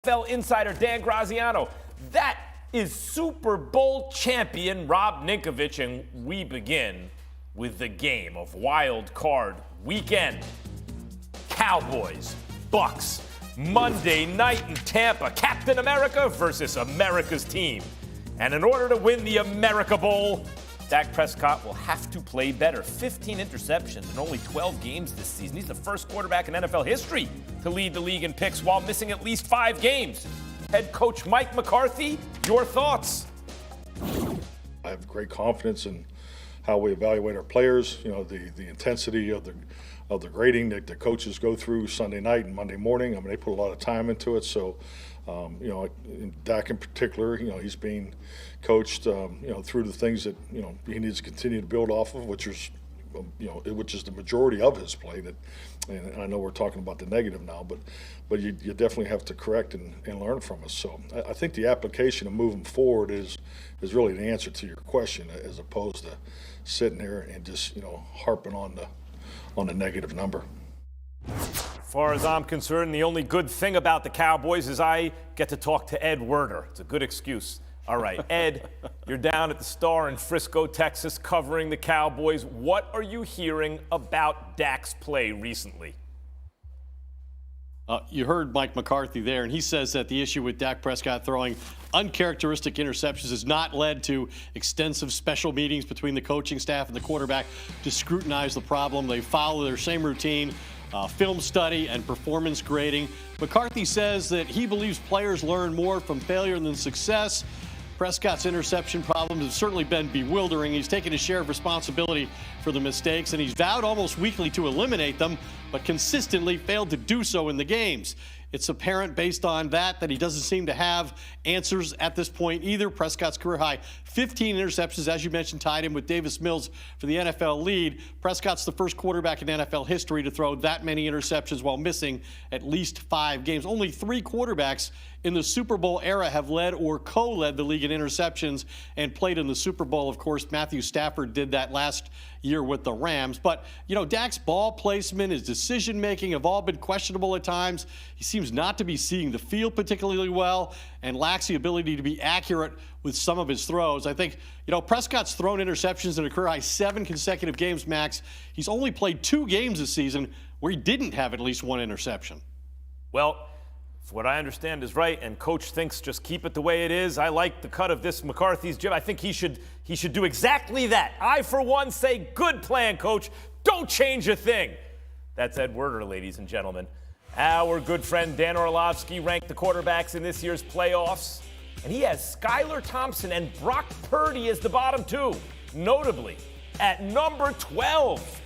NFL insider Dan Graziano. That is Super Bowl champion Rob Ninkovich, and we begin with the game of Wild Card Weekend. Cowboys, Bucks, Monday night in Tampa. Captain America versus America's team. And in order to win the America Bowl, Dak Prescott will have to play better. 15 interceptions in only 12 games this season. He's the first quarterback in NFL history to lead the league in picks while missing at least 5 games. Head coach Mike McCarthy, your thoughts? I have great confidence in how we evaluate our players. You know, the intensity of the grading that the coaches go through Sunday night and Monday morning. I mean, they put a lot of time into it. So, you know, Dak in particular, you know, he's being coached, you know, through the things that, you know, he needs to continue to build off of, which is, you know, which is the majority of his play. That, and I know we're talking about the negative now, but you definitely have to correct and learn from us. So I think the application of moving forward is really the answer to your question, as opposed to sitting there and just, you know, harping on the negative number. As far as I'm concerned, the only good thing about the Cowboys is I get to talk to Ed Werder. It's a good excuse. All right, Ed, you're down at the Star in Frisco, Texas, covering the Cowboys. What are you hearing about Dak's play recently? You heard Mike McCarthy there, and he says that the issue with Dak Prescott throwing uncharacteristic interceptions has not led to extensive special meetings between the coaching staff and the quarterback to scrutinize the problem. They follow their same routine, film study and performance grading. McCarthy says that he believes players learn more from failure than success. Prescott's interception problems have certainly been bewildering. He's taken his share of responsibility for the mistakes, and he's vowed almost weekly to eliminate them, but consistently failed to do so in the games. It's apparent based on that he doesn't seem to have answers at this point either. Prescott's career high 15 interceptions, as you mentioned, tied in with Davis Mills for the NFL lead. Prescott's the first quarterback in NFL history to throw that many interceptions while missing at least 5 games. Only 3 quarterbacks in the Super Bowl era have led or co-led the league in interceptions and played in the Super Bowl. Of course, Matthew Stafford did that last year with the Rams. But, you know, Dak's ball placement, his decision-making have all been questionable at times. He seems not to be seeing the field particularly well and lacks the ability to be accurate with some of his throws. I think, you know, Prescott's thrown interceptions in a career high 7 consecutive games, Max. He's only played 2 games this season where he didn't have at least 1 interception. Well, if what I understand is right, and Coach thinks just keep it the way it is, I like the cut of this McCarthy's jib. I think he should do exactly that. I, for one, say good plan, Coach. Don't change a thing. That's Ed Werder, ladies and gentlemen. Our good friend Dan Orlovsky ranked the quarterbacks in this year's playoffs, and he has Skylar Thompson and Brock Purdy as the bottom 2. Notably, at number 12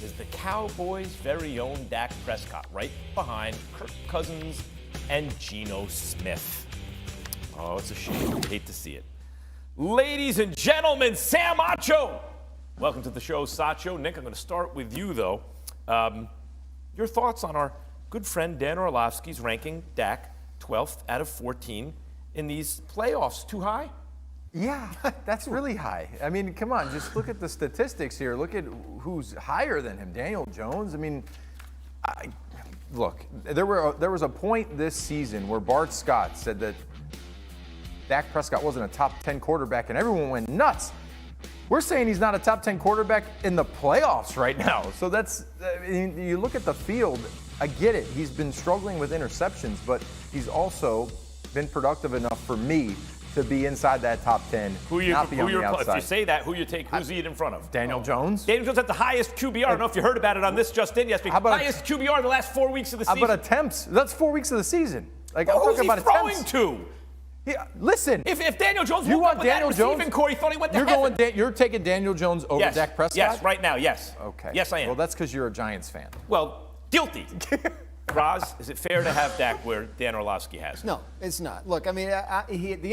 is the Cowboys' very own Dak Prescott, right behind Kirk Cousins and Geno Smith. Oh, it's a shame. I hate to see it. Ladies and gentlemen, Sam Acho. Welcome to the show, Sacho. Nick, I'm going to start with you, though. Your thoughts on our good friend Dan Orlovsky's ranking Dak 12th out of 14 in these playoffs. Too high? Yeah, that's really high. I mean, come on, just look at the statistics here. Look at who's higher than him. Daniel Jones. I mean, look, there was a point this season where Bart Scott said that Dak Prescott wasn't a top 10 quarterback, and everyone went nuts. We're saying he's not a top 10 quarterback in the playoffs right now. So that's, you look at the field, I get it. He's been struggling with interceptions, but he's also been productive enough for me to be inside that top 10, not be on the outside. If you say that, who's he in front of? Daniel Jones. Daniel Jones had the highest QBR. I don't know if you heard about it on this just in yesterday. Highest QBR in the last 4 weeks of the season. How about attempts? That's 4 weeks of the season. Like, I'm who's talking about throwing attempts. to? Yeah, listen. If Daniel Jones you woke want up with Daniel that Jones, receiving core, he thought he went to heaven. You're taking Daniel Jones over Dak Prescott? Yes, right now, yes. Okay. Yes, I am. Well, that's because you're a Giants fan. Well, guilty. Roz, is it fair to have Dak where Dan Orlovsky has? No, it's not. Look, I mean, the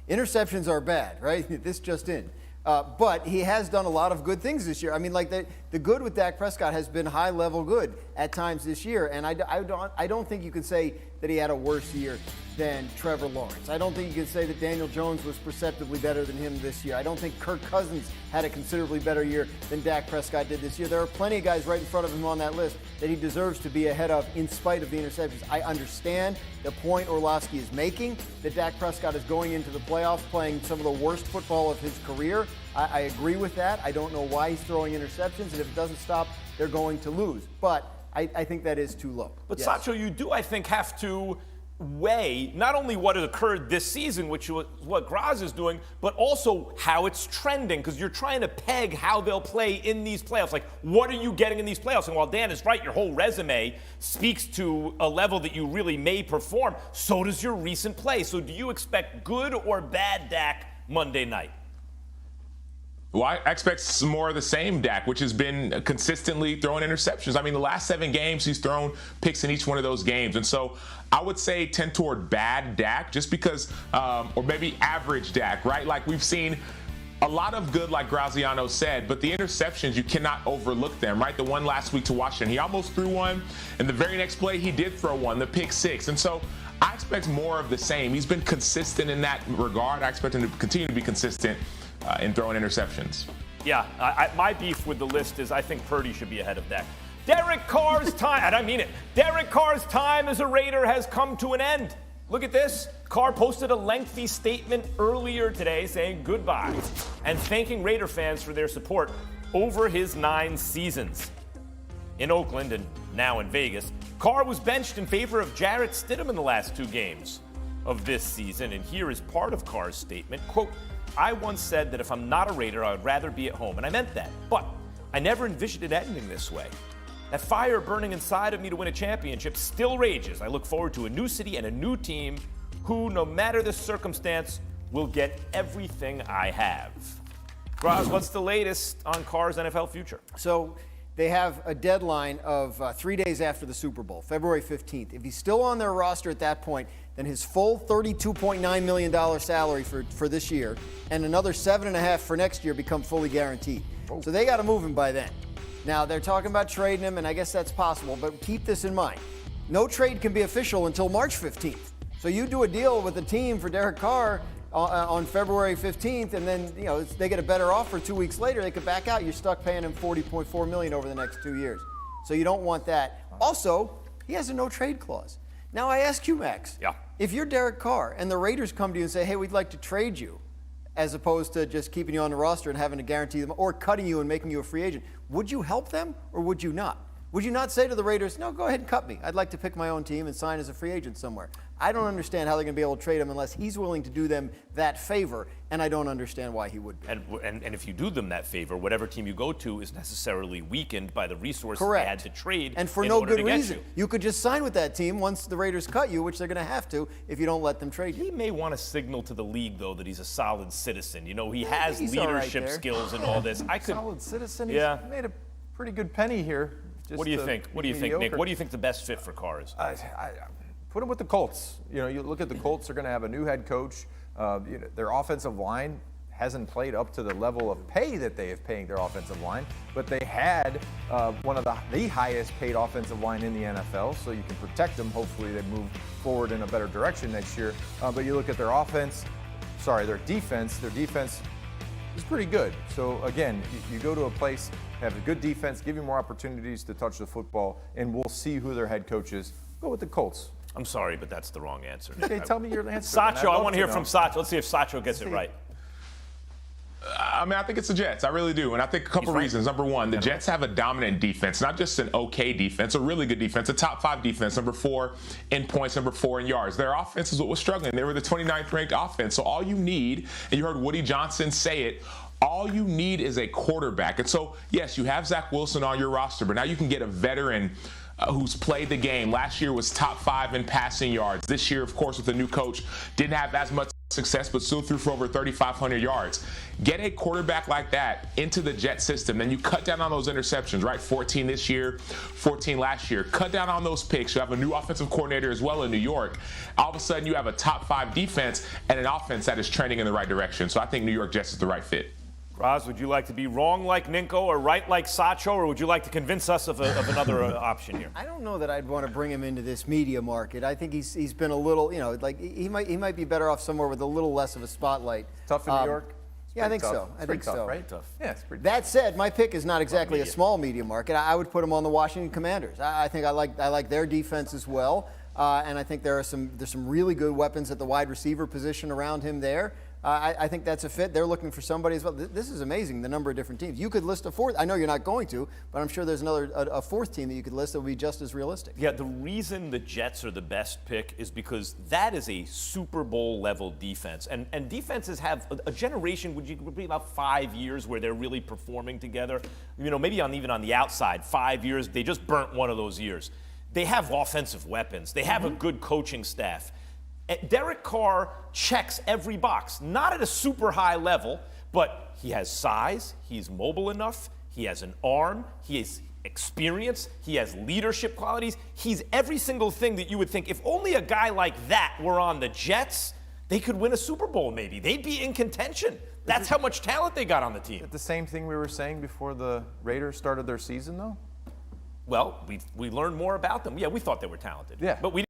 interceptions are bad, right? This just in. But he has done a lot of good things this year. I mean, like the good with Dak Prescott has been high-level good at times this year, and I don't think you can say that he had a worse year than Trevor Lawrence. I don't think you can say that Daniel Jones was perceptibly better than him this year. I don't think Kirk Cousins had a considerably better year than Dak Prescott did this year. There are plenty of guys right in front of him on that list that he deserves to be ahead of in spite of the interceptions. I understand the point Orlovsky is making, that Dak Prescott is going into the playoffs playing some of the worst football of his career. I agree with that. I don't know why he's throwing interceptions, and if it doesn't stop, they're going to lose. But I think that is too low. But Yes. Sacho, you do, I think, have to weigh not only what has occurred this season, which is what Graz is doing, but also how it's trending, because you're trying to peg how they'll play in these playoffs. Like, what are you getting in these playoffs? And while Dan is right, your whole resume speaks to a level that you really may perform, so does your recent play. So do you expect good or bad Dak Monday night? Well, I expect some more of the same Dak, which has been consistently throwing interceptions. I mean, the last 7 games, he's thrown picks in each one of those games. And so I would say tend toward bad Dak just because, or maybe average Dak, right? Like we've seen a lot of good, like Graziano said, but the interceptions, you cannot overlook them, right? The one last week to Washington, he almost threw one, and the very next play, he did throw one, the pick 6. And so I expect more of the same. He's been consistent in that regard. I expect him to continue to be consistent in throwing interceptions. Yeah, my beef with the list is I think Purdy should be ahead of Dak. Derek Carr's time, and I mean it, Derek Carr's time as a Raider has come to an end. Look at this. Carr posted a lengthy statement earlier today saying goodbye and thanking Raider fans for their support over his 9 seasons. In Oakland and now in Vegas, Carr was benched in favor of Jarrett Stidham in the last 2 games of this season, and here is part of Carr's statement, quote, I once said that if I'm not a Raider, I would rather be at home, and I meant that, but I never envisioned it ending this way. That fire burning inside of me to win a championship still rages. I look forward to a new city and a new team who, no matter the circumstance, will get everything I have. Graz, what's the latest on Carr's NFL future? So they have a deadline of 3 days after the Super Bowl, February 15th. If he's still on their roster at that point, then his full $32.9 million salary for this year and another $7.5 for next year become fully guaranteed. So they got to move him by then. Now, they're talking about trading him, and I guess that's possible, but keep this in mind. No trade can be official until March 15th. So you do a deal with the team for Derek Carr on February 15th, and then they get a better offer 2 weeks later, they could back out. You're stuck paying him $40.4 million over the next 2 years. So you don't want that. Also, he has a no-trade clause. Now, I ask you, Max, if you're Derek Carr and the Raiders come to you and say, hey, we'd like to trade you, as opposed to just keeping you on the roster and having to guarantee them, or cutting you and making you a free agent, would you help them or would you not? Would you not say to the Raiders, no, go ahead and cut me. I'd like to pick my own team and sign as a free agent somewhere. I don't understand how they're going to be able to trade him unless he's willing to do them that favor, and I don't understand why he would be. And if you do them that favor, whatever team you go to is necessarily weakened by the resources Correct. they had to trade. And for in no order good to get reason. You could just sign with that team once the Raiders cut you, which they're going to have to if you don't let them trade you. He may want to signal to the league, though, that he's a solid citizen. He has he's all right leadership there. skills and all this. Solid citizen. Yeah. He's made a pretty good penny here. What do you think? What do you think, Nick? mediocre. What do you think the best fit for Carr is? I put him with the Colts. You look at the Colts; they're going to have a new head coach. Their offensive line hasn't played up to the level of pay that they have paying their offensive line, but they had one of the highest paid offensive line in the NFL, so you can protect them. Hopefully, they move forward in a better direction next year. But you look at their defense. Their defense is pretty good. So again, you go to a place, have a good defense, give you more opportunities to touch the football, and we'll see who their head coach is. Go with the Colts. I'm sorry, but that's the wrong answer. Okay, tell me your answer. Sacho, I want to hear from Sacho. Let's see if Sacho gets it right. I mean, I think it's the Jets. I really do. And I think a couple reasons. Number one, the Jets have a dominant defense, not just an okay defense, a really good defense, a top 5 defense, number 4 in points, number 4 in yards. Their offense is what was struggling. They were the 29th ranked offense. So all you need, and you heard Woody Johnson say it, all you need is a quarterback. And so, yes, you have Zach Wilson on your roster, but now you can get a veteran who's played the game. Last year was top 5 in passing yards. This year, of course, with the new coach, didn't have as much success, but still threw for over 3,500 yards. Get a quarterback like that into the Jet system, then you cut down on those interceptions, right? 14 this year, 14 last year. Cut down on those picks. You have a new offensive coordinator as well in New York. All of a sudden, you have a top 5 defense and an offense that is trending in the right direction. So I think New York Jets is the right fit. Roz, would you like to be wrong like Ninko or right like Sacho, or would you like to convince us of another option here? I don't know that I'd want to bring him into this media market. I think he's been a little, like he might be better off somewhere with a little less of a spotlight. Tough in New York? It's Yeah, I pretty think tough. so. It's I pretty think tough, so. right? Tough. Yeah, it's pretty tough. That said, my pick is not exactly a small media market. I would put him on the Washington Commanders. I think I like their defense as well, and I think there's some really good weapons at the wide receiver position around him there. I think that's a fit. They're looking for somebody as well. This is amazing, the number of different teams. You could list a fourth. I know you're not going to, but I'm sure there's a fourth team that you could list that would be just as realistic. Yeah, the reason the Jets are the best pick is because that is a Super Bowl level defense. And defenses have a generation, would be about 5 years where they're really performing together. Maybe even on the outside, 5 years, they just burnt one of those years. They have offensive weapons. They have a good coaching staff. Derek Carr checks every box, not at a super high level, but he has size, he's mobile enough, he has an arm, he has experience, he has leadership qualities. He's every single thing that you would think, if only a guy like that were on the Jets, they could win a Super Bowl maybe. They'd be in contention. That's how much talent they got on the team. The same thing we were saying before the Raiders started their season, though? Well, we learned more about them. Yeah, we thought they were talented. Yeah. But we